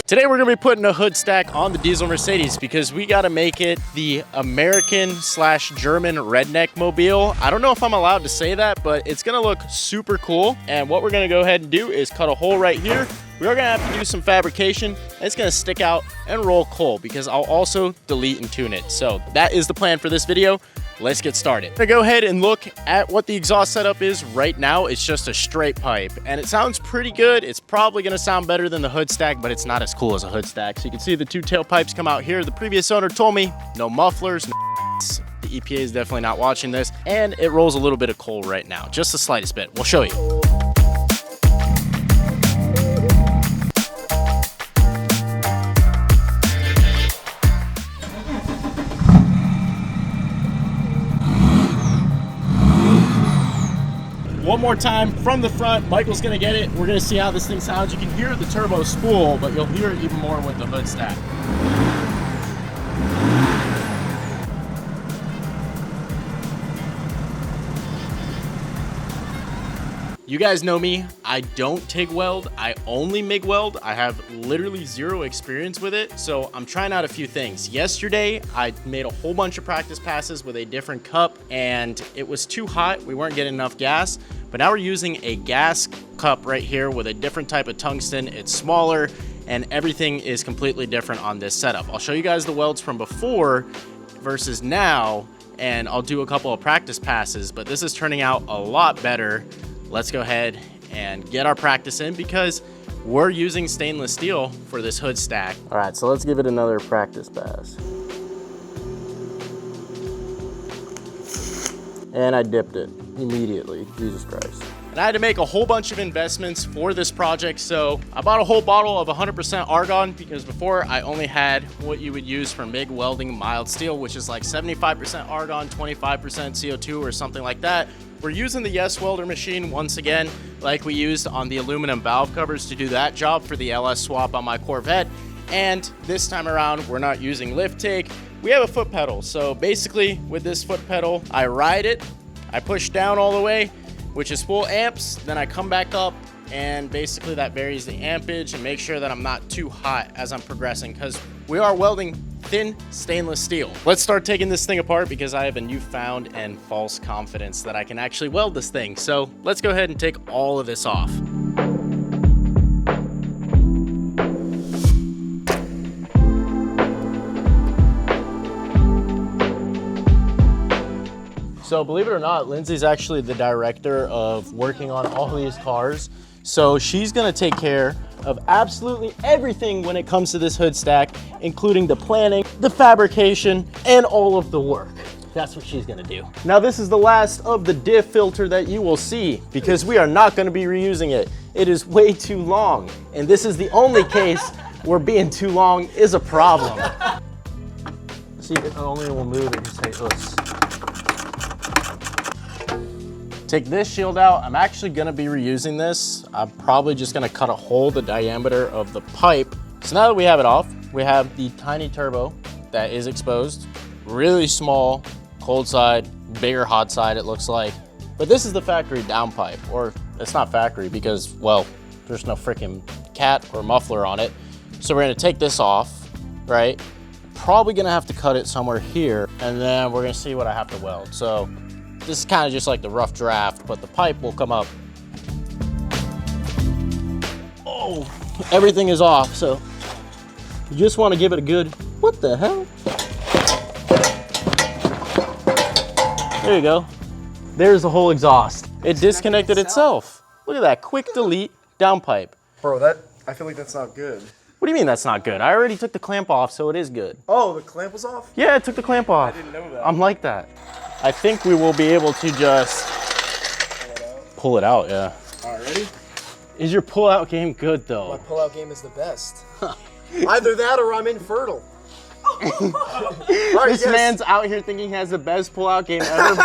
Today we're gonna be putting a hood stack on the diesel Mercedes because we gotta make it the American/German redneck mobile. I don't know if I'm allowed to say that, but it's gonna look super cool. And what we're gonna go ahead and do is cut a hole right here. We are gonna have to do some fabrication, and it's gonna stick out and roll coal because I'll also delete and tune it. So that is the plan for this video. Let's get started. I'm gonna go ahead and look at what the exhaust setup is right now. It's just a straight pipe and it sounds pretty good. It's probably gonna sound better than the hood stack, but it's not as cool as a hood stack. So you can see the two tailpipes come out here. The previous owner told me no mufflers, no the EPA is definitely not watching this, and it rolls a little bit of coal right now, just the slightest bit. We'll show you. One more time from the front. Michael's gonna get it. We're gonna see how this thing sounds. You can hear the turbo spool, but you'll hear it even more with the hood stack. You guys know me, I don't TIG weld, I only MIG weld. I have literally zero experience with it, so I'm trying out a few things. Yesterday, I made a whole bunch of practice passes with a different cup, and it was too hot, we weren't getting enough gas, but now we're using a gas cup right here with a different type of tungsten. It's smaller, and everything is completely different on this setup. I'll show you guys the welds from before versus now, and I'll do a couple of practice passes, but this is turning out a lot better. Let's go ahead and get our practice in because we're using stainless steel for this hood stack. All right, so let's give it another practice pass. And I dipped it immediately, Jesus Christ. And I had to make a whole bunch of investments for this project, so I bought a whole bottle of 100% argon because before I only had what you would use for MIG welding mild steel, which is like 75% argon, 25% CO2 or something like that. We're using the Yes Welder machine once again, like we used on the aluminum valve covers to do that job for the LS swap on my Corvette. And this time around, we're not using lift take. We have a foot pedal. So basically with this foot pedal, I ride it, I push down all the way, which is full amps. Then I come back up and basically that varies the ampage and make sure that I'm not too hot as I'm progressing because we are welding thin stainless steel. Let's start taking this thing apart because I have a newfound and false confidence that I can actually weld this thing. So let's go ahead and take all of this off. So believe it or not, Lindsay's actually the director of working on all these cars. So she's gonna take care of absolutely everything when it comes to this hood stack, including the planning, the fabrication, and all of the work. That's what she's gonna do. Now this is the last of the diff filter that you will see because we are not gonna be reusing it. It is way too long. And this is the only case where being too long is a problem. See, it only will move if you say us. Take this shield out. I'm actually gonna be reusing this. I'm probably just gonna cut a hole the diameter of the pipe. So now that we have it off, we have the tiny turbo that is exposed. Really small cold side, bigger hot side it looks like. But this is the factory down pipe, or it's not factory because, well, there's no freaking cat or muffler on it. So we're gonna take this off, right? Probably gonna have to cut it somewhere here, and then we're gonna see what I have to weld. So this is kind of just like the rough draft, but the pipe will come up. Oh, everything is off, so you just want to give it a good, what the hell? There you go. There's the whole exhaust. It disconnected itself. Look at that, quick delete down pipe. Bro, I feel like that's not good. What do you mean that's not good? I already took the clamp off, so it is good. Oh, the clamp was off? Yeah, I took the clamp off. I didn't know that. I'm like that. I think we will be able to just pull it out, yeah. All right, ready? Is your pull-out game good, though? My pull-out game is the best. Either that or I'm infertile. This man's out here thinking he has the best pull-out game ever.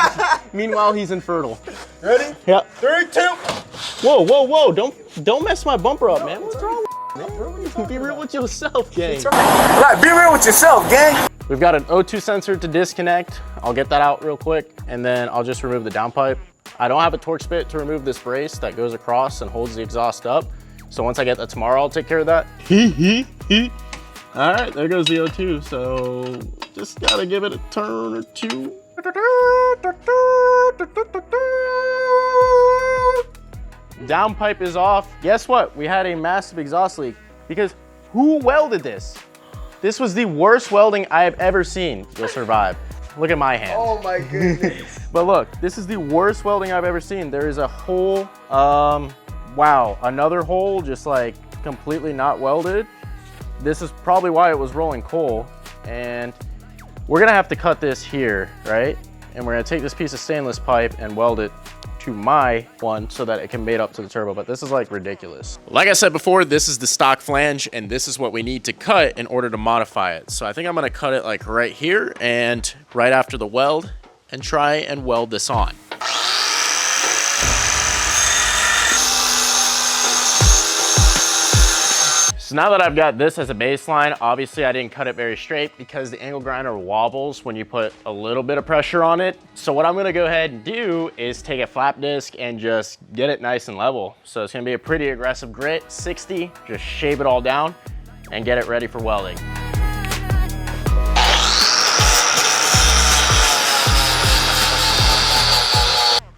Meanwhile, he's infertile. Ready? Yeah. 3, 2. Whoa, whoa, whoa! Don't mess my bumper up, man. What's wrong with you, man? Be real with yourself, gang. Right, be real with yourself, gang. We've got an O2 sensor to disconnect. I'll get that out real quick, and then I'll just remove the downpipe. I don't have a torque spit to remove this brace that goes across and holds the exhaust up. So once I get that tomorrow, I'll take care of that. All right, there goes the O2. So just gotta give it a turn or two. Down pipe is off. Guess what? We had a massive exhaust leak because who welded this? This was the worst welding I have ever seen. You'll survive. Look at my hand. Oh my goodness. But look, this is the worst welding I've ever seen. There is a hole, wow, another hole just like completely not welded. This is probably why it was rolling coal. And we're gonna have to cut this here, right? And we're gonna take this piece of stainless pipe and weld it to my one so that it can mate up to the turbo, but this is like ridiculous. Like I said before, this is the stock flange and this is what we need to cut in order to modify it. So I think I'm gonna cut it like right here and right after the weld and try and weld this on. So now that I've got this as a baseline, obviously I didn't cut it very straight because the angle grinder wobbles when you put a little bit of pressure on it. So what I'm gonna go ahead and do is take a flap disc and just get it nice and level. So it's gonna be a pretty aggressive grit, 60, just shave it all down and get it ready for welding.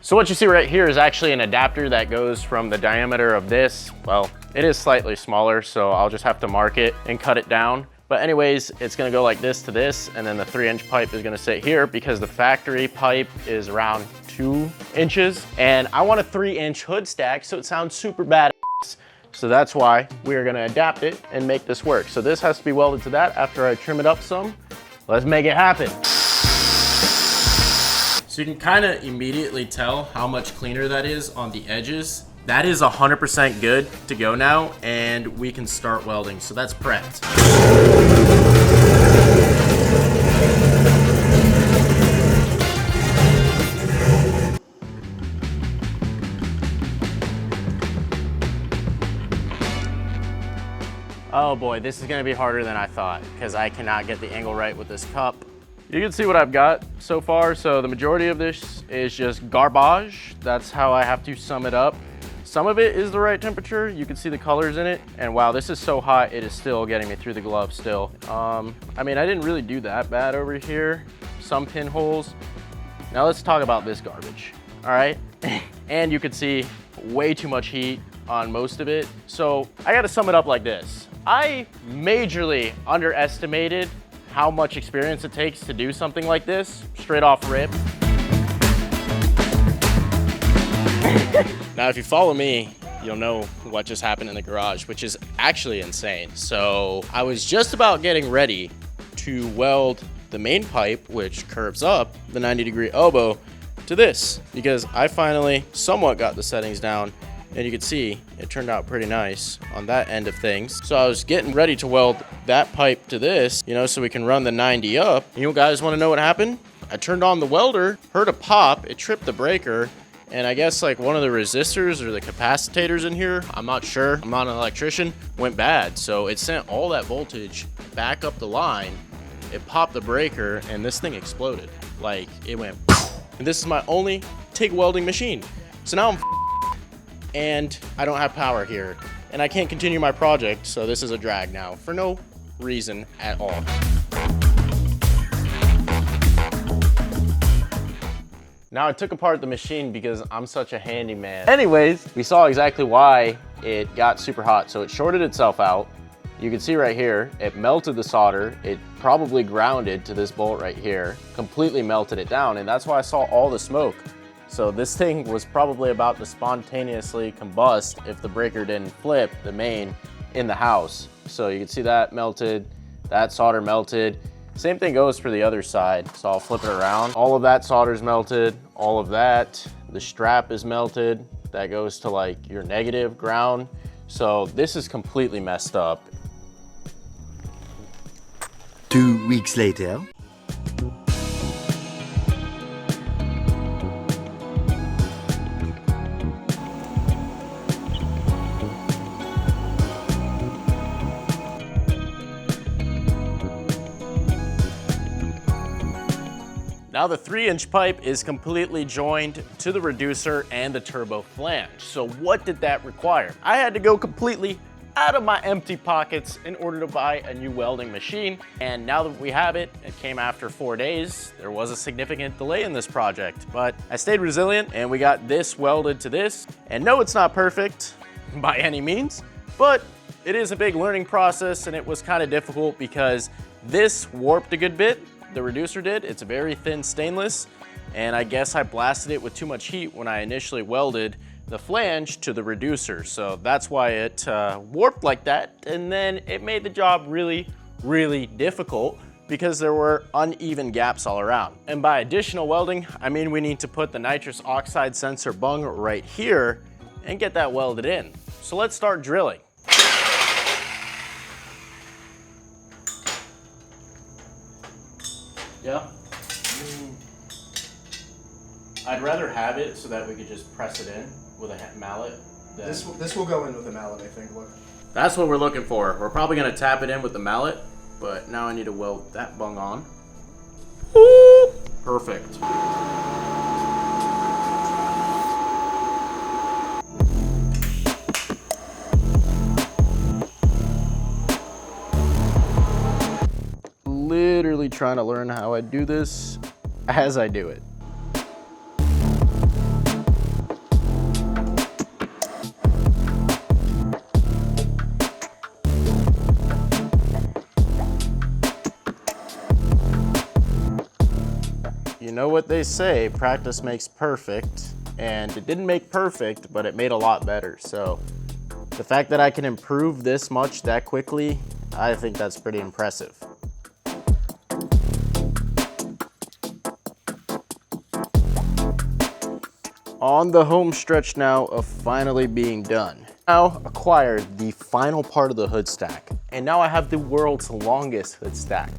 So what you see right here is actually an adapter that goes from the diameter of this. Well, it is slightly smaller, so I'll just have to mark it and cut it down. But anyways, it's gonna go like this to this, and then the 3-inch pipe is gonna sit here because the factory pipe is around 2 inches. And I want a 3-inch hood stack, so it sounds super badass. So that's why we're gonna adapt it and make this work. So this has to be welded to that after I trim it up some. Let's make it happen. So you can kind of immediately tell how much cleaner that is on the edges. That is 100% good to go now, and we can start welding. So that's prepped. Oh boy, this is gonna be harder than I thought because I cannot get the angle right with this cup. You can see what I've got so far. So the majority of this is just garbage. That's how I have to sum it up. Some of it is the right temperature. You can see the colors in it. And wow, this is so hot, it is still getting me through the glove still. I mean, I didn't really do that bad over here. Some pinholes. Now let's talk about this garbage, all right? And you can see way too much heat on most of it. So I gotta sum it up like this. I majorly underestimated how much experience it takes to do something like this, straight off rip. Now, if you follow me, you'll know what just happened in the garage, which is actually insane. So I was just about getting ready to weld the main pipe, which curves up the 90-degree elbow, to this, because I finally somewhat got the settings down. And you can see it turned out pretty nice on that end of things. So I was getting ready to weld that pipe to this, you know, so we can run the 90 up. You guys want to know what happened? I turned on the welder, heard a pop, it tripped the breaker, and I guess like one of the resistors or the capacitors in here, I'm not sure, I'm not an electrician, went bad. So it sent all that voltage back up the line, it popped the breaker, and this thing exploded. Like, it went, and this is my only TIG welding machine. So now I'm and I don't have power here, and I can't continue my project, so this is a drag now for no reason at all. Now I took apart the machine because I'm such a handyman. Anyways, we saw exactly why it got super hot. So it shorted itself out. You can see right here, it melted the solder. It probably grounded to this bolt right here, completely melted it down, and that's why I saw all the smoke. So this thing was probably about to spontaneously combust if the breaker didn't flip the main in the house. So you can see that melted, that solder melted. Same thing goes for the other side. So I'll flip it around. All of that solder's melted, all of that. The strap is melted. That goes to like your negative ground. So this is completely messed up. 2 weeks later. Now the 3-inch pipe is completely joined to the reducer and the turbo flange. So what did that require? I had to go completely out of my empty pockets in order to buy a new welding machine. And now that we have it, it came after 4 days, there was a significant delay in this project, but I stayed resilient and we got this welded to this. And no, it's not perfect by any means, but it is a big learning process, and it was kind of difficult because this warped a good bit. The reducer did. It's a very thin stainless, and I guess I blasted it with too much heat when I initially welded the flange to the reducer. So that's why it warped like that, and then it made the job really, really difficult because there were uneven gaps all around. And by additional welding, I mean we need to put the nitrous oxide sensor bung right here and get that welded in. So let's start drilling. Yeah. I'd rather have it so that we could just press it in with a mallet. This will go in with a mallet, I think. Look. That's what we're looking for. We're probably gonna tap it in with the mallet, but now I need to weld that bung on. Woo! Perfect. Literally trying to learn how I do this as I do it. You know what they say, practice makes perfect, and it didn't make perfect, but it made a lot better. So the fact that I can improve this much that quickly, I think that's pretty impressive. On the home stretch now of finally being done. Now acquired the final part of the hood stack, and now I have the world's longest hood stack.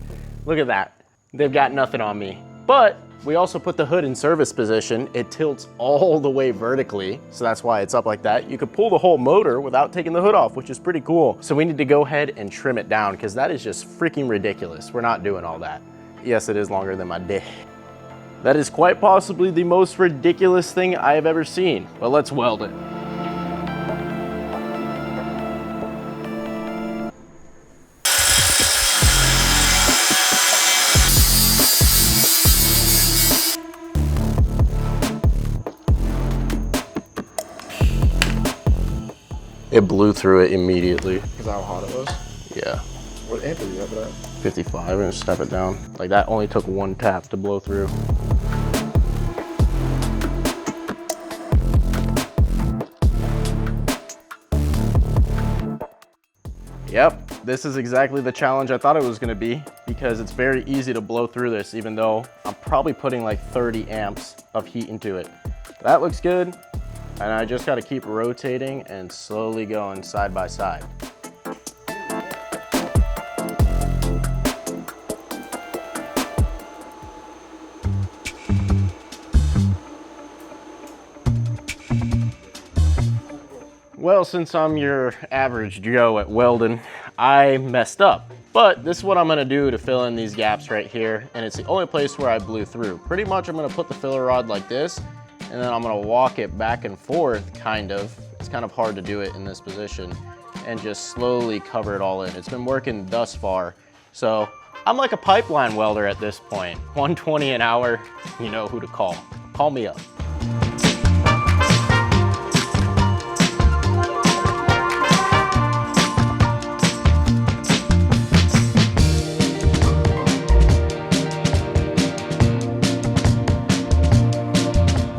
Look at that. They've got nothing on me. But we also put the hood in service position. It tilts all the way vertically, so that's why it's up like that. You could pull the whole motor without taking the hood off, which is pretty cool. So we need to go ahead and trim it down because that is just freaking ridiculous. We're not doing all that. Yes, it is longer than my dick. That is quite possibly the most ridiculous thing I have ever seen, but let's weld it. It blew through it immediately. Is that how hot it was? Yeah. What amp did you have it at? 55, I'm gonna step it down. Like that only took one tap to blow through. Yep, this is exactly the challenge I thought it was gonna be because it's very easy to blow through this even though I'm probably putting like 30 amps of heat into it. That looks good, and I just gotta keep rotating and slowly going side by side. Well, since I'm your average Joe at welding, I messed up. But this is what I'm gonna do to fill in these gaps right here, and it's the only place where I blew through. Pretty much I'm gonna put the filler rod like this, and then I'm gonna walk it back and forth, kind of. It's kind of hard to do it in this position, and just slowly cover it all in. It's been working thus far. So I'm like a pipeline welder at this point. 120 an hour, you know who to call. Call me up.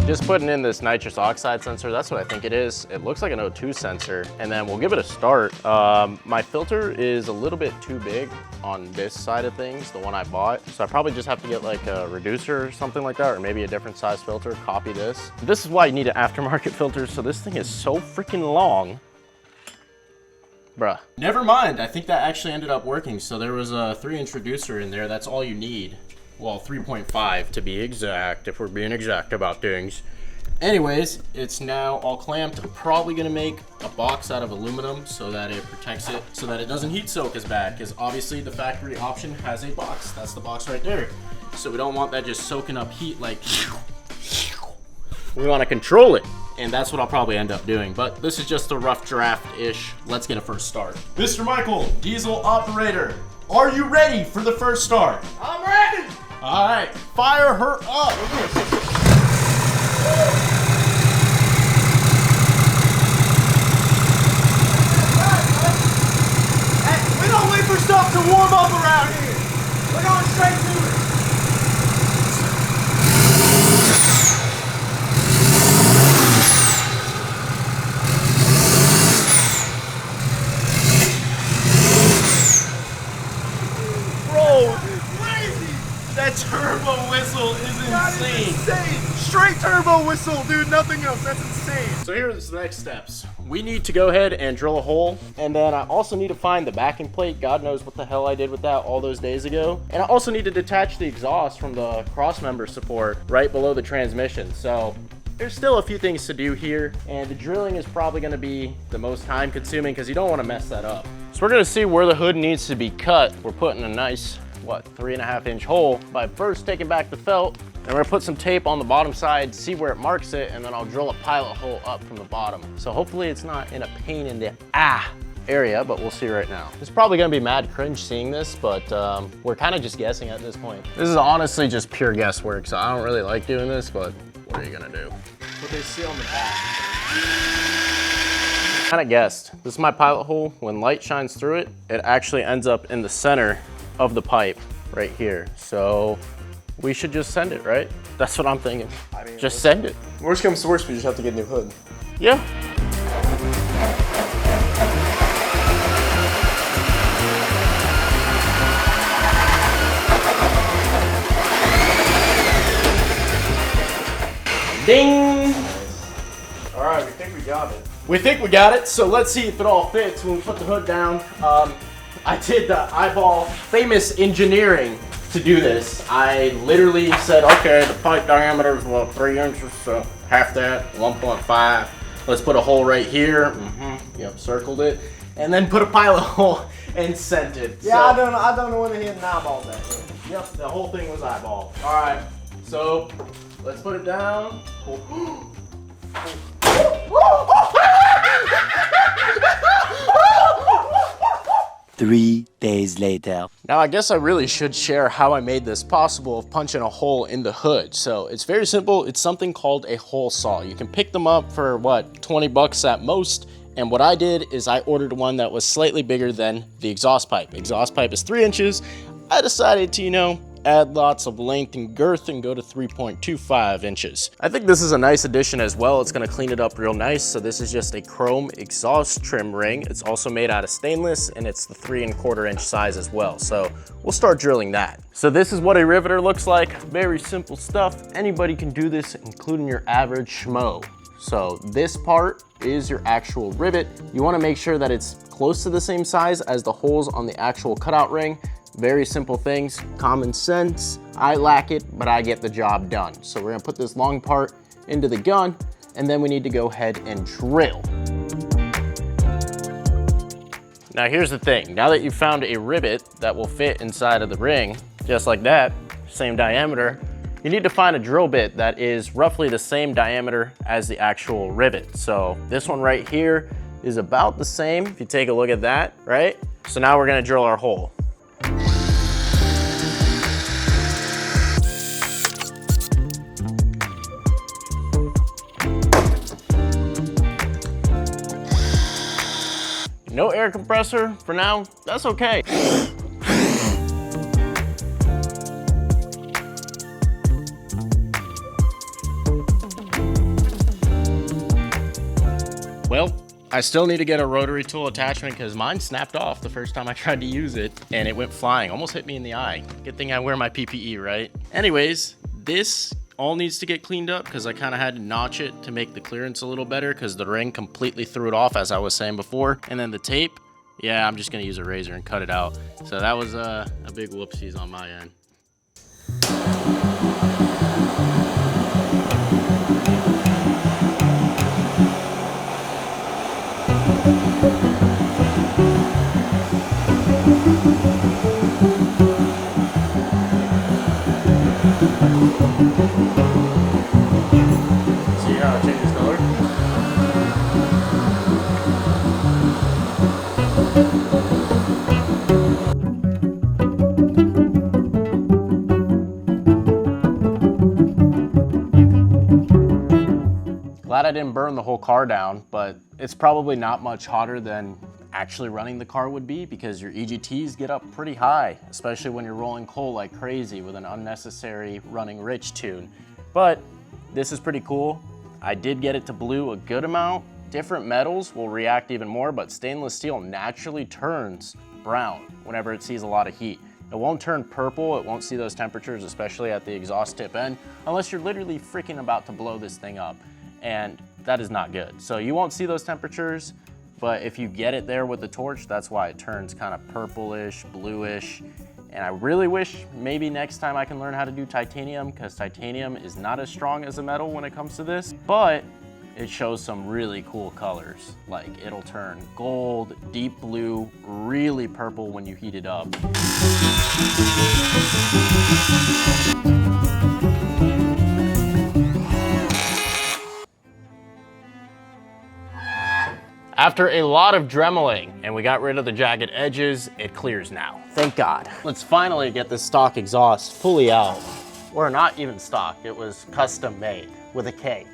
Just putting in this nitrous oxide sensor, that's what I think it is. It looks like an O2 sensor, and then we'll give it a start. My filter is a little bit too big on this side of things, the one I bought. So I probably just have to get like a reducer or something like that, or maybe a different size filter, copy this. This is why you need an aftermarket filter, so this thing is so freaking long. Bruh. Never mind, I think that actually ended up working. So there was a 3-inch reducer in there, that's all you need. Well, 3.5 to be exact, if we're being exact about things. Anyways, it's now all clamped. I'm probably gonna make a box out of aluminum so that it protects it, so that it doesn't heat soak as bad, because obviously the factory option has a box. That's the box right there. So we don't want that just soaking up heat like, we want to control it. And that's what I'll probably end up doing. But this is just a rough draft-ish. Let's get a first start. Mr. Michael, diesel operator, are you ready for the first start? I'm ready. All right, fire her up. Hey, we don't wait for stuff to warm up around here. We're going straight to it. That turbo whistle is insane. Straight turbo whistle, dude. Nothing else. That's insane. So here's the next steps. We need to go ahead and drill a hole, and then I also need to find the backing plate. God knows what the hell I did with that all those days ago. And I also need to detach the exhaust from the crossmember support right below the transmission. So there's still a few things to do here, and the drilling is probably going to be the most time consuming because you don't want to mess that up. So we're going to see where the hood needs to be cut. We're putting a nice 3.5 inch hole by first taking back the felt, and we're gonna put some tape on the bottom side, see where it marks it, and then I'll drill a pilot hole up from the bottom. So hopefully it's not in a pain in the area, but we'll see right now. It's probably gonna be mad cringe seeing this, but we're kind of just guessing at this point. This is honestly just pure guesswork, so I don't really like doing this, but what are you gonna do? What they see on the back. Kind of guessed. This is my pilot hole. When light shines through it, it actually ends up in the center of the pipe right here. So we should just send it, right? That's what I'm thinking. I mean, just send it. Worst comes to worst, we just have to get a new hood. Yeah. Ding! All right, we think we got it. We think we got it, so let's see if it all fits when we put the hood down. I did the eyeball famous engineering to do this. I literally said, okay, the pipe diameter is what, 3 inches, so half that, 1.5. Let's put a hole right here. Yep, circled it, and then put a pilot hole and sent it. Yeah, so, I don't know when they hit an eyeball that. Yep, the whole thing was eyeball. All right, so let's put it down. 3 days later. Now I guess I really should share how I made this possible of punching a hole in the hood. So it's very simple. It's something called a hole saw. You can pick them up for what, 20 bucks at most. And what I did is I ordered one that was slightly bigger than the exhaust pipe. Exhaust pipe is 3 inches. I decided to, you know, add lots of length and girth and go to 3.25 inches. I think this is a nice addition as well. It's gonna clean it up real nice. So this is just a chrome exhaust trim ring. It's also made out of stainless, and it's the 3.25 inch size as well. So we'll start drilling that. So this is what a riveter looks like. Very simple stuff. Anybody can do this, including your average schmo. So this part is your actual rivet. You wanna make sure that it's close to the same size as the holes on the actual cutout ring. Very simple things, common sense. I lack it, but I get the job done. So we're gonna put this long part into the gun, and then we need to go ahead and drill. Now here's the thing. Now that you've found a rivet that will fit inside of the ring, just like that, same diameter, you need to find a drill bit that is roughly the same diameter as the actual rivet. So this one right here is about the same, if you take a look at that, right? So now we're gonna drill our hole. No air compressor for now, that's okay. Well, I still need to get a rotary tool attachment because mine snapped off the first time I tried to use it and it went flying, almost hit me in the eye. Good thing I wear my PPE, right? Anyways, this all needs to get cleaned up because I kind of had to notch it to make the clearance a little better because the ring completely threw it off, as I was saying before. And then the tape, yeah, I'm just gonna use a razor and cut it out. So that was a big whoopsies on my end. glad I didn't burn the whole car down, but it's probably not much hotter than actually running the car would be because your EGTs get up pretty high, especially when you're rolling coal like crazy with an unnecessary running rich tune. But this is pretty cool. I did get it to blue a good amount. Different metals will react even more, but stainless steel naturally turns brown whenever it sees a lot of heat. It won't turn purple, it won't see those temperatures, especially at the exhaust tip end, unless you're literally freaking about to blow this thing up, and that is not good. So you won't see those temperatures, but if you get it there with the torch, that's why it turns kind of purplish, bluish, and I really wish maybe next time I can learn how to do titanium, because titanium is not as strong as a metal when it comes to this, but it shows some really cool colors. Like it'll turn gold, deep blue, really purple when you heat it up. After a lot of dremeling and we got rid of the jagged edges, it clears now. Thank God. Let's finally get this stock exhaust fully out. Or not even stock, it was custom made with a K.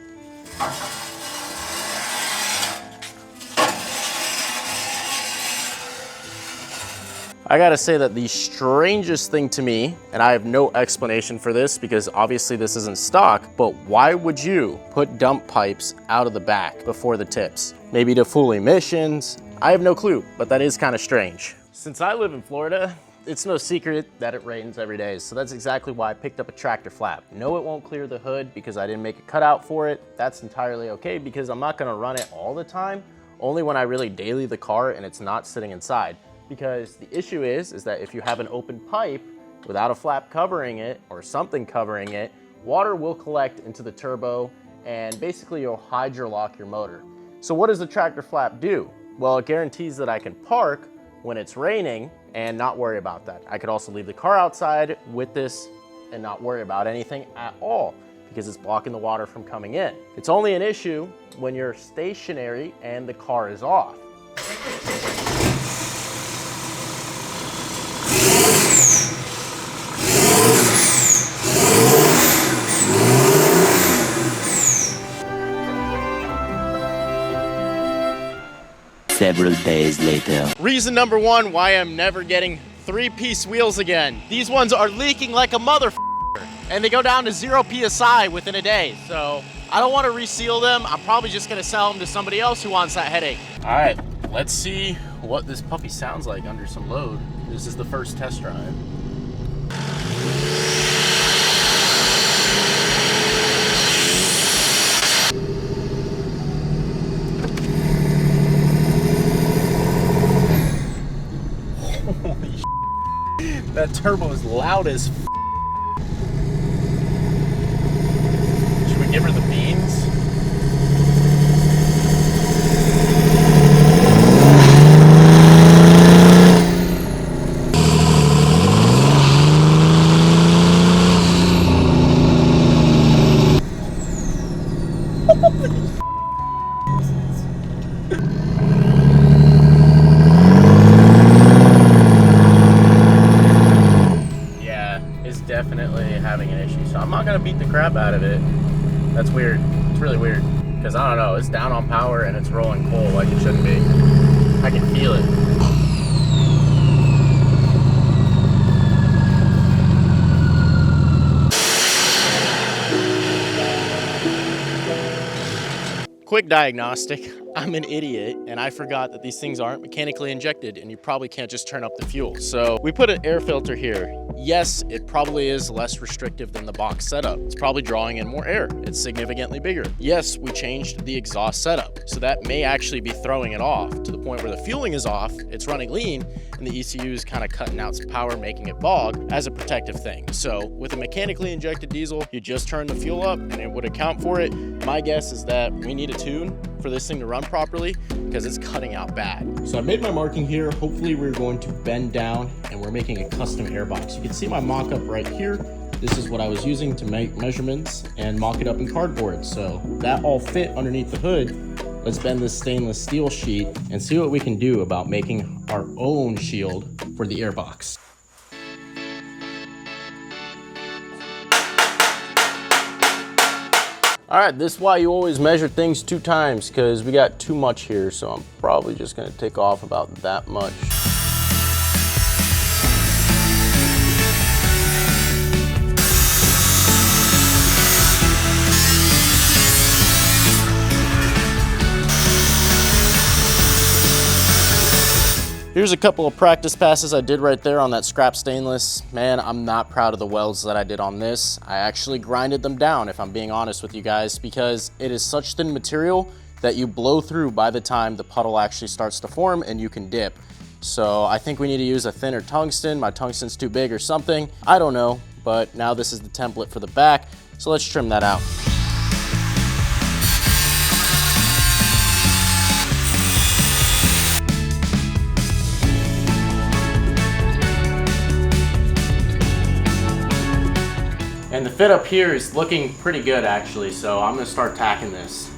I gotta say that the strangest thing to me, and I have no explanation for this because obviously this isn't stock, but why would you put dump pipes out of the back before the tips? Maybe to fool emissions? I have no clue, but that is kind of strange. Since I live in Florida, it's no secret that it rains every day, so that's exactly why I picked up a tractor flap. No, it won't clear the hood because I didn't make a cutout for it. That's entirely okay because I'm not gonna run it all the time, only when I really daily the car and it's not sitting inside. Because the issue is that if you have an open pipe without a flap covering it or something covering it, water will collect into the turbo and basically you'll hydrolock your motor. So what does the tractor flap do? Well, it guarantees that I can park when it's raining and not worry about that. I could also leave the car outside with this and not worry about anything at all because it's blocking the water from coming in. It's only an issue when you're stationary and the car is off. Several days later. Reason number one why I'm never getting 3-piece wheels again. These ones are leaking like a motherfucker, and they go down to 0 PSI within a day. So I don't want to reseal them. I'm probably just gonna sell them to somebody else who wants that headache. All right, let's see what this puppy sounds like under some load. This is the first test drive. That turbo is loud as f. Should we give her the beans? Definitely having an issue, so I'm not gonna beat the crap out of it. That's weird. It's really weird because I don't know, it's down on power and it's rolling coal like it shouldn't be. I can feel it. Quick diagnostic. I'm an idiot and I forgot that these things aren't mechanically injected and you probably can't just turn up the fuel. So we put an air filter here. Yes, it probably is less restrictive than the box setup. It's probably drawing in more air. It's significantly bigger. Yes, we changed the exhaust setup. So that may actually be throwing it off to the point where the fueling is off, it's running lean, and the ECU is kind of cutting out some power, making it bog as a protective thing. So with a mechanically injected diesel, you just turn the fuel up and it would account for it. My guess is that we need a tune for this thing to run properly because it's cutting out bad. So I made my marking here. Hopefully we're going to bend down and we're making a custom airbox. You can see my mock-up right here. This is what I was using to make measurements and mock it up in cardboard. So that all fit underneath the hood. Let's bend this stainless steel sheet and see what we can do about making our own shield for the airbox. All right, this is why you always measure things 2 times, because we got too much here, so I'm probably just gonna take off about that much. Here's a couple of practice passes I did right there on that scrap stainless. Man, I'm not proud of the welds that I did on this. I actually grinded them down, if I'm being honest with you guys, because it is such thin material that you blow through by the time the puddle actually starts to form and you can dip. So I think we need to use a thinner tungsten. My tungsten's too big or something. I don't know, but now this is the template for the back. So let's trim that out. And the fit up here is looking pretty good actually, so I'm gonna start tacking this.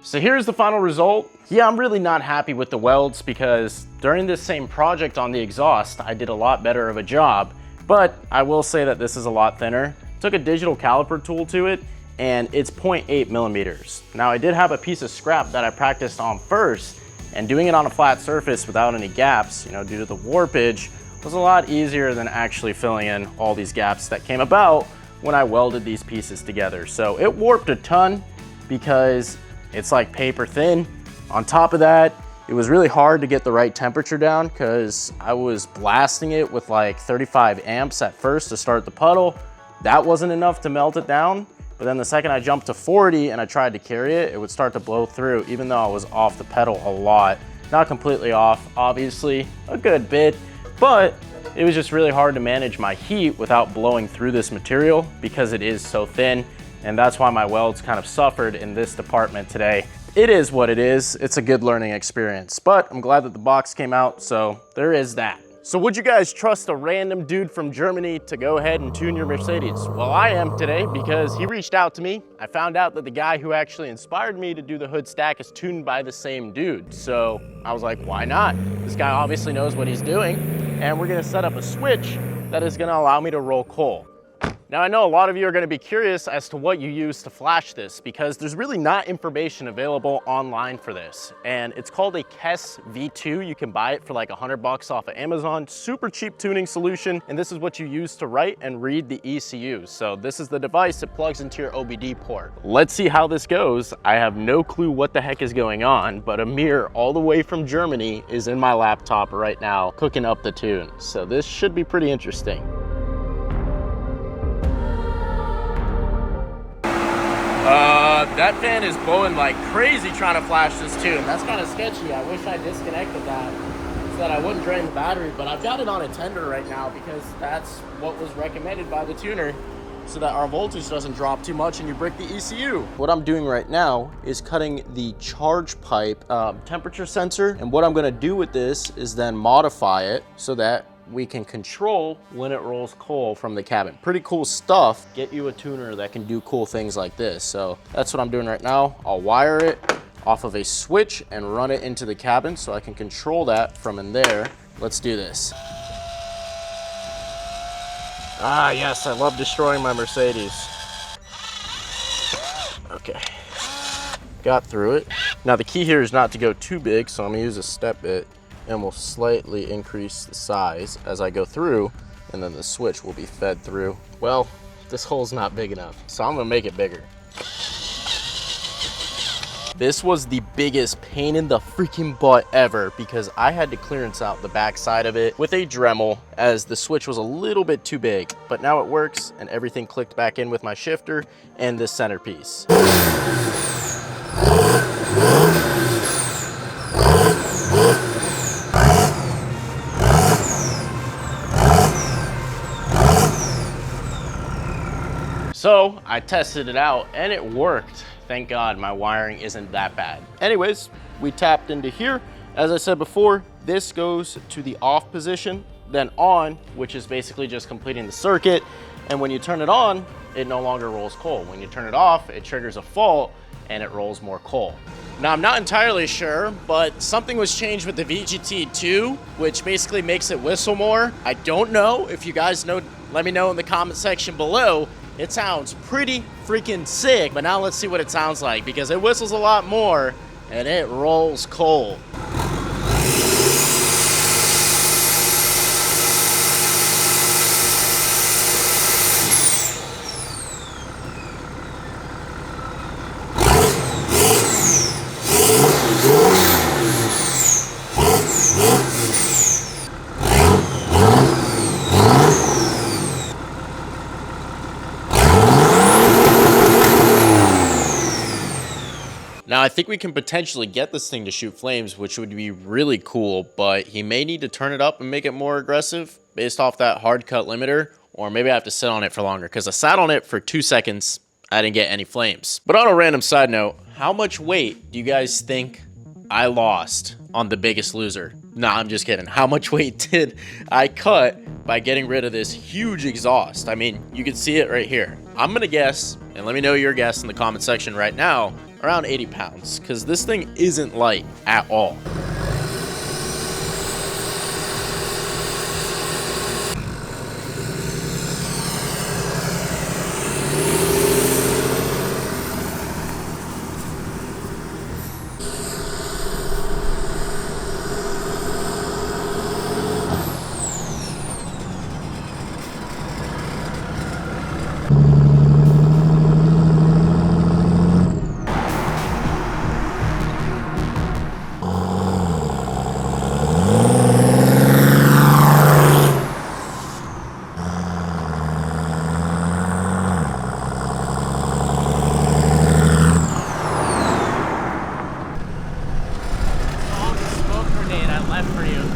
So here's the final result. Yeah, I'm really not happy with the welds because during this same project on the exhaust, I did a lot better of a job, but I will say that this is a lot thinner. Took a digital caliper tool to it and it's 0.8 millimeters. Now I did have a piece of scrap that I practiced on first, and doing it on a flat surface without any gaps, you know, due to the warpage, was a lot easier than actually filling in all these gaps that came about when I welded these pieces together. So it warped a ton because it's like paper thin. On top of that, it was really hard to get the right temperature down because I was blasting it with like 35 amps at first to start the puddle. That wasn't enough to melt it down. But then the second I jumped to 40 and I tried to carry it, it would start to blow through, even though I was off the pedal a lot. Not completely off, obviously, a good bit, but it was just really hard to manage my heat without blowing through this material because it is so thin. And that's why my welds kind of suffered in this department today. It is what it is. It's a good learning experience, but I'm glad that the box came out, so there is that. So would you guys trust a random dude from Germany to go ahead and tune your Mercedes? Well, I am today because he reached out to me. I found out that the guy who actually inspired me to do the hood stack is tuned by the same dude. So I was like, why not? This guy obviously knows what he's doing, and we're gonna set up a switch that is gonna allow me to roll coal. Now I know a lot of you are going to be curious as to what you use to flash this because there's really not information available online for this. And it's called a KES V2. You can buy it for like $100 off of Amazon. Super cheap tuning solution. And this is what you use to write and read the ECUs. So this is the device that plugs into your OBD port. Let's see how this goes. I have no clue what the heck is going on, but Amir all the way from Germany is in my laptop right now cooking up the tune. So this should be pretty interesting. That fan is blowing like crazy trying to flash this tune. That's kind of sketchy. I wish I disconnected that so that I wouldn't drain the battery, but I've got it on a tender right now because that's what was recommended by the tuner so that our voltage doesn't drop too much and you break the ECU. What I'm doing right now is cutting the charge pipe temperature sensor, and what I'm gonna do with this is then modify it so that we can control when it rolls coal from the cabin. Pretty cool stuff. Get you a tuner that can do cool things like this. So that's what I'm doing right now. I'll wire it off of a switch and run it into the cabin so I can control that from in there. Let's do this. Ah, yes, I love destroying my Mercedes. Okay, got through it. Now the key here is not to go too big, so I'm gonna use a step bit and we'll slightly increase the size as I go through, and then the switch will be fed through. Well, this hole's not big enough, so I'm gonna make it bigger. This was the biggest pain in the freaking butt ever because I had to clearance out the back side of it with a Dremel as the switch was a little bit too big, but now it works and everything clicked back in with my shifter and this centerpiece. So I tested it out and it worked. Thank God my wiring isn't that bad. Anyways, we tapped into here. As I said before, this goes to the off position, then on, which is basically just completing the circuit. And when you turn it on, it no longer rolls coal. When you turn it off, it triggers a fault and it rolls more coal. Now, I'm not entirely sure, but something was changed with the VGT2, which basically makes it whistle more. I don't know. If you guys know, let me know in the comment section below. It sounds pretty freaking sick, but now let's see what it sounds like, because it whistles a lot more and it rolls coal. Now, I think we can potentially get this thing to shoot flames, which would be really cool, but he may need to turn it up and make it more aggressive based off that hard cut limiter, or maybe I have to sit on it for longer, because I sat on it for 2 seconds, I didn't get any flames. But on a random side note, how much weight do you guys think I lost on The Biggest Loser? Nah, I'm just kidding. How much weight did I cut by getting rid of this huge exhaust? I mean, you can see it right here. I'm gonna guess, and let me know your guess in the comment section right now, around 80 pounds, because this thing isn't light at all.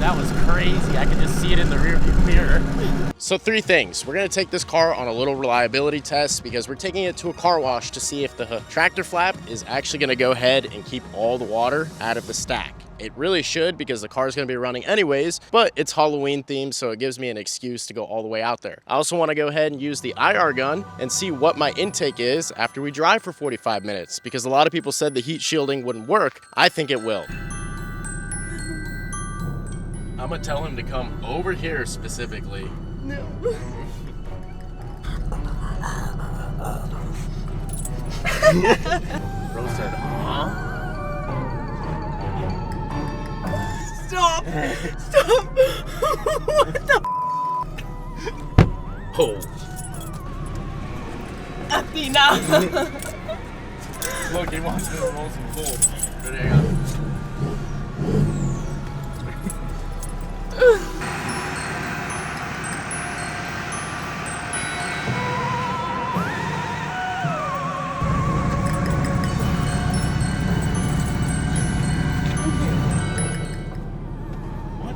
That was crazy. I can just see it in the rearview mirror. So 3 things. We're gonna take this car on a little reliability test because we're taking it to a car wash to see if the tractor flap is actually gonna go ahead and keep all the water out of the stack. It really should, because the car is going to be running anyways, but it's Halloween themed, so it gives me an excuse to go all the way out there. I also want to go ahead and use the IR gun and see what my intake is after we drive for 45 minutes, because a lot of people said the heat shielding wouldn't work. I think it will. I'm going to tell him to come over here specifically. No. Rose said, huh? Stop! Stop! What the Oh. Athena! Look, he wants to roll some coal. There you go.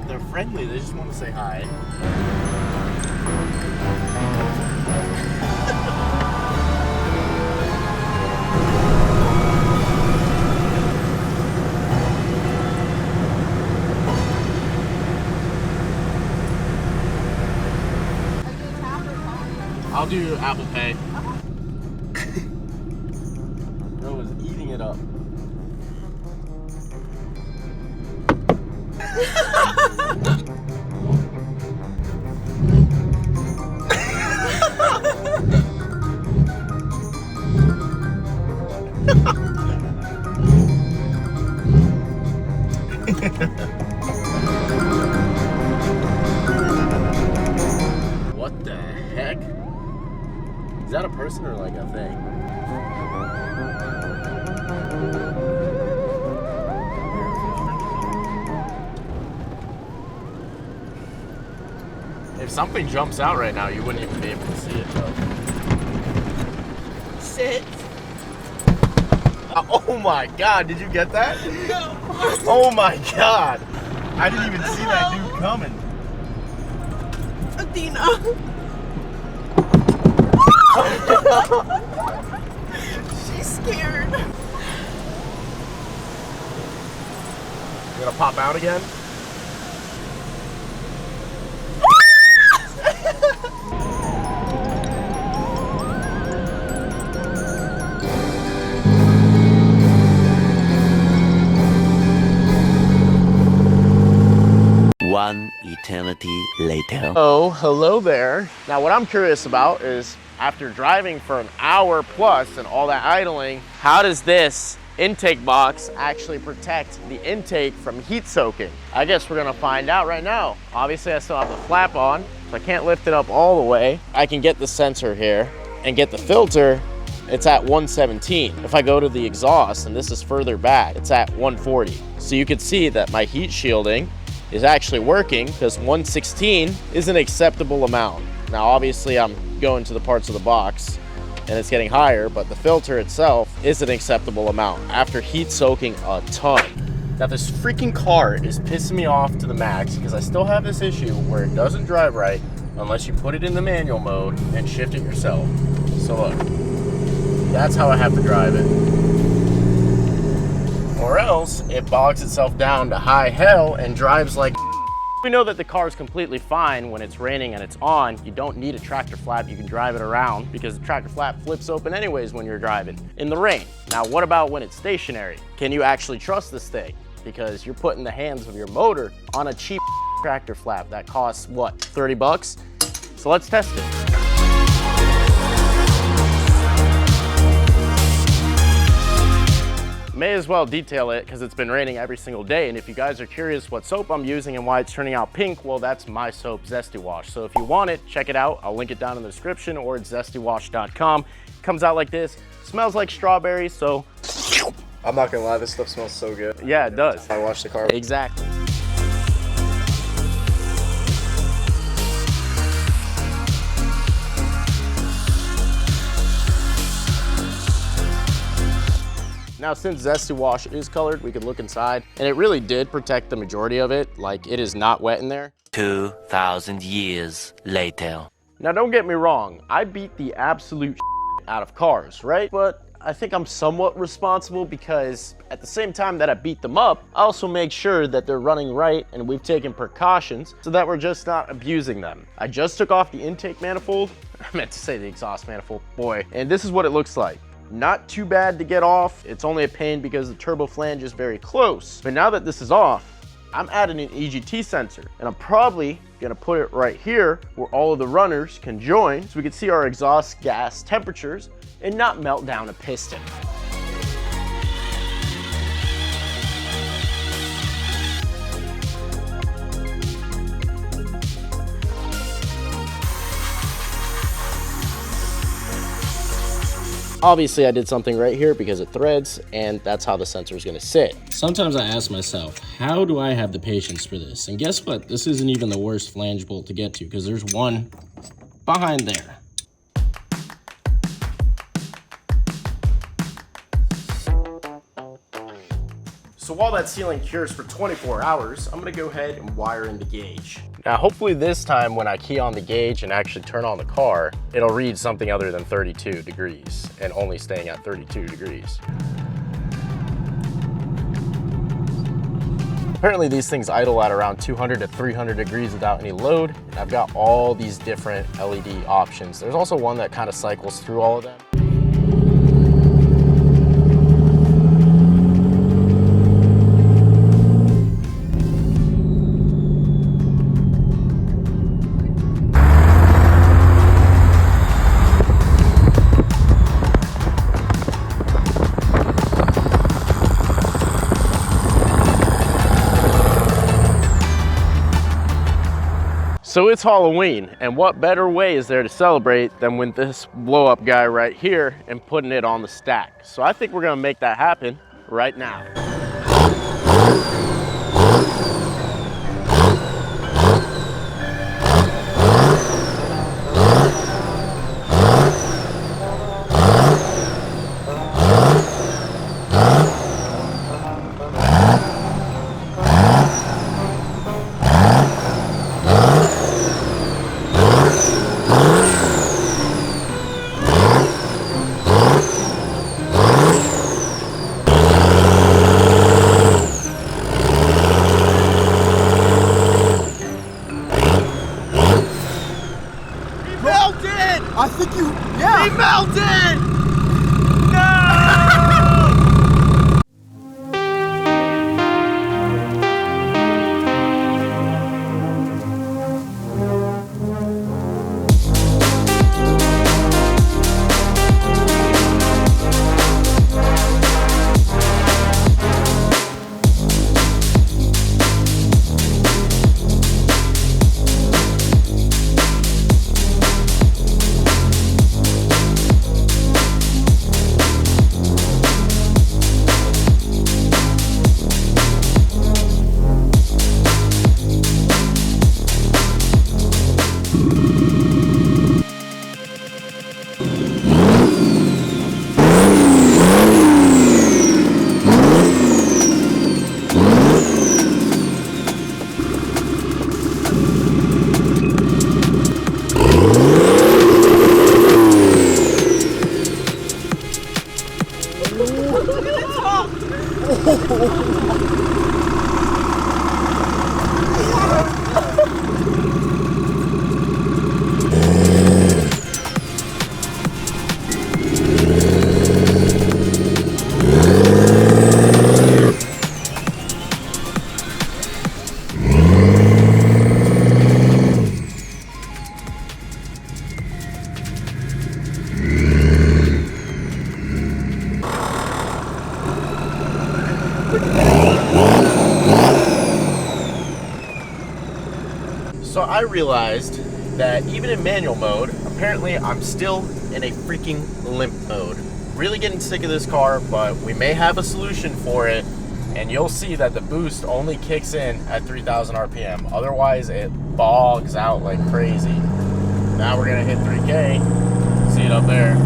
They're friendly, they just want to say hi. I'll do Apple Pay. Bro is eating it up. What the heck? Is that a person or like a thing? If something jumps out right now, you wouldn't even be able to see it though. Sit. Oh my god, did you get that? No. Oh my god. I didn't even see that dude coming. Athena. scared. You gonna pop out again? One eternity later. Oh, hello there. Now what I'm curious about is, after driving for an hour plus and all that idling, how does this intake box actually protect the intake from heat soaking? I guess we're gonna find out right now. Obviously I still have the flap on, so I can't lift it up all the way. I can get the sensor here and get the filter. It's at 117. If I go to the exhaust, and this is further back, it's at 140. So you can see that my heat shielding is actually working, because 116 is an acceptable amount. Now obviously I'm going to the parts of the box and it's getting higher, but the filter itself is an acceptable amount after heat soaking a ton. Now this freaking car is pissing me off to the max, because I still have this issue where it doesn't drive right unless you put it in the manual mode and shift it yourself. So look, that's how I have to drive it. Or else it bogs itself down to high hell and drives like. We know that the car is completely fine when it's raining and it's on. You don't need a tractor flap. You can drive it around, because the tractor flap flips open anyways when you're driving in the rain. Now, what about when it's stationary? Can you actually trust this thing? Because you're putting the hands of your motor on a cheap tractor flap that costs, what, 30 bucks? So let's test it. May as well detail it, because it's been raining every single day. And if you guys are curious what soap I'm using and why it's turning out pink, well, that's my soap, Zesty Wash. So if you want it, check it out. I'll link it down in the description, or at zestywash.com. It comes out like this, smells like strawberries, so. I'm not gonna lie, this stuff smells so good. Yeah, it does. I washed the car. Exactly. Now, since Zesty Wash is colored, we could look inside, and it really did protect the majority of it. Like, it is not wet in there. 2,000 years later. Now, don't get me wrong, I beat the absolute out of cars, right? But I think I'm somewhat responsible, because at the same time that I beat them up, I also make sure that they're running right and we've taken precautions so that we're just not abusing them. I just took off the intake manifold. I meant to say the exhaust manifold, boy. And this is what it looks like. Not too bad to get off. It's only a pain because the turbo flange is very close. But now that this is off, I'm adding an EGT sensor, and I'm probably gonna put it right here where all of the runners can join, so we can see our exhaust gas temperatures and not melt down a piston. Obviously I did something right here because it threads, and that's how the sensor is gonna sit. Sometimes I ask myself, how do I have the patience for this? And guess what? This isn't even the worst flange bolt to get to, because there's one behind there. So while that sealing cures for 24 hours, I'm gonna go ahead and wire in the gauge. Now, hopefully this time when I key on the gauge and actually turn on the car, it'll read something other than 32 degrees and only staying at 32 degrees. Apparently these things idle at around 200 to 300 degrees without any load. And I've got all these different LED options. There's also one that kind of cycles through all of them. So it's Halloween, and what better way is there to celebrate than with this blow up guy right here and putting it on the stack. So I think we're gonna make that happen right now. I think you, yeah. He melted! So I realized that even in manual mode, apparently I'm still in a freaking limp mode. Really getting sick of this car, but we may have a solution for it, and you'll see that the boost only kicks in at 3,000 RPM. Otherwise, it bogs out like crazy. Now we're gonna hit 3K. See it up there.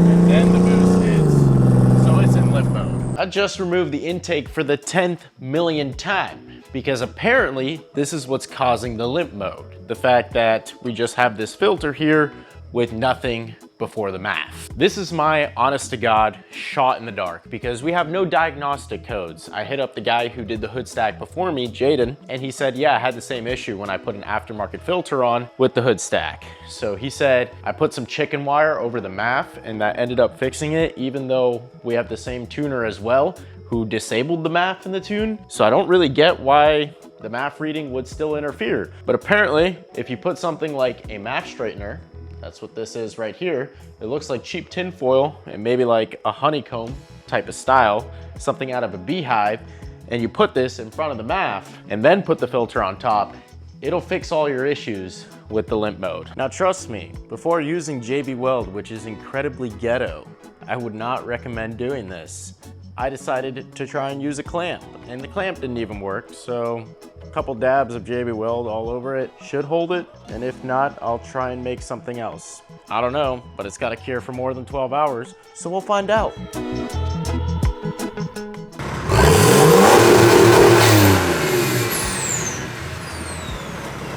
And then the boost hits. So it's in limp mode. I just removed the intake for the 10th millionth time, because apparently this is what's causing the limp mode. The fact that we just have this filter here with nothing before the MAF. This is my honest to God shot in the dark because we have no diagnostic codes. I hit up the guy who did the hood stack before me, Jaden, and he said, yeah, I had the same issue when I put an aftermarket filter on with the hood stack. So he said, I put some chicken wire over the MAF and that ended up fixing it, even though we have the same tuner as well who disabled the MAF in the tune. So I don't really get why the MAF reading would still interfere. But apparently, if you put something like a MAF straightener, that's what this is right here, it looks like cheap tin foil and maybe like a honeycomb type of style, something out of a beehive, and you put this in front of the MAF and then put the filter on top, it'll fix all your issues with the limp mode. Now trust me, before using JB Weld, which is incredibly ghetto, I would not recommend doing this. I decided to try and use a clamp, and the clamp didn't even work, so a couple dabs of JB Weld all over it should hold it, and if not, I'll try and make something else. I don't know, but it's got to cure for more than 12 hours, so we'll find out.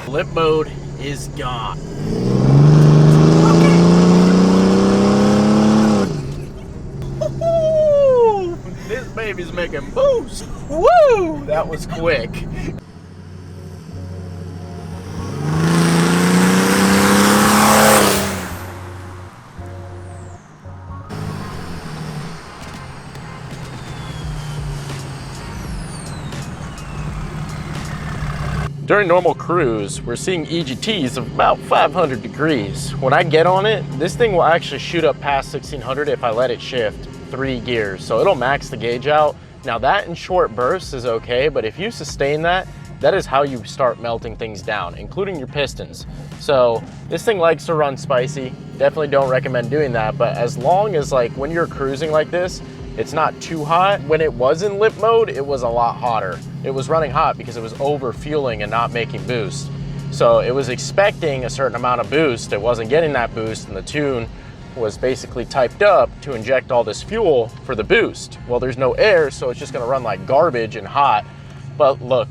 Limp mode is gone. This baby's making boost. Woo! That was quick. During normal cruise, we're seeing EGTs of about 500 degrees. When I get on it, this thing will actually shoot up past 1600 if I let it shift 3 gears. So it'll max the gauge out. Now that in short bursts is okay, but if you sustain that, that is how you start melting things down, including your pistons. So this thing likes to run spicy. Definitely don't recommend doing that, but as long as like when you're cruising like this, it's not too hot. When it was in limp mode, it was a lot hotter. It was running hot because it was over fueling and not making boost. So it was expecting a certain amount of boost. It wasn't getting that boost, and the tune was basically typed up to inject all this fuel for the boost. Well, there's no air, so it's just gonna run like garbage and hot. But look,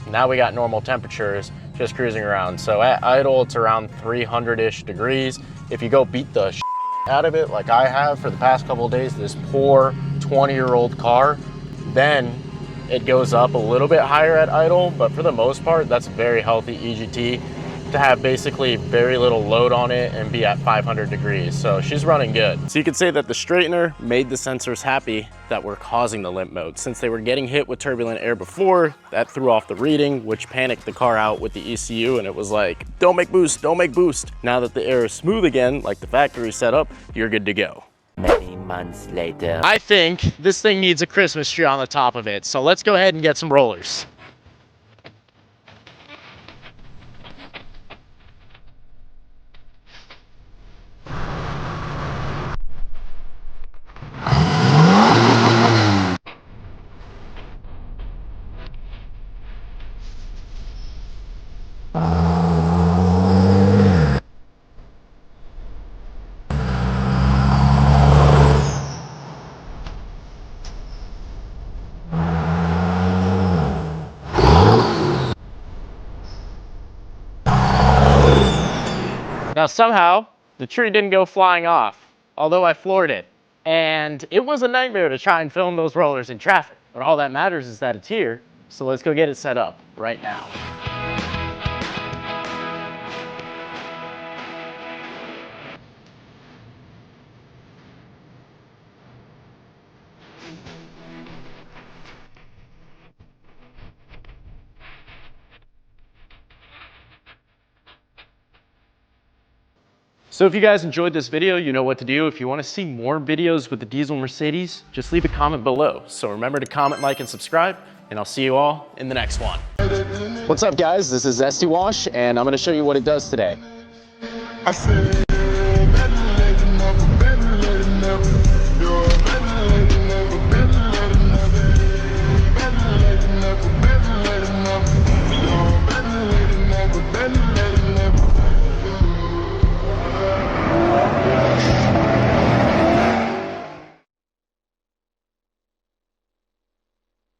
now we got normal temperatures just cruising around. So at idle, it's around 300-ish degrees. If you go beat the out of it like I have for the past couple of days, this poor 20-year-old car, then it goes up a little bit higher at idle, but for the most part, that's a very healthy EGT. to have basically very little load on it and be at 500 degrees. So she's running good. So you could say that the straightener made the sensors happy that were causing the limp mode. Since they were getting hit with turbulent air before, that threw off the reading, which panicked the car out with the ECU, and it was like, don't make boost, don't make boost. Now that the air is smooth again, like the factory setup, you're good to go. Many months later. I think this thing needs a Christmas tree on the top of it. So let's go ahead and get some rollers. Now somehow, the tree didn't go flying off, although I floored it. And it was a nightmare to try and film those rollers in traffic. But all that matters is that it's here, so let's go get it set up right now. So if you guys enjoyed this video, you know what to do. If you want to see more videos with the diesel Mercedes, just leave a comment below. So remember to comment, like, and subscribe, and I'll see you all in the next one. What's up, guys? This is Zesty Wash, and I'm going to show you what it does today.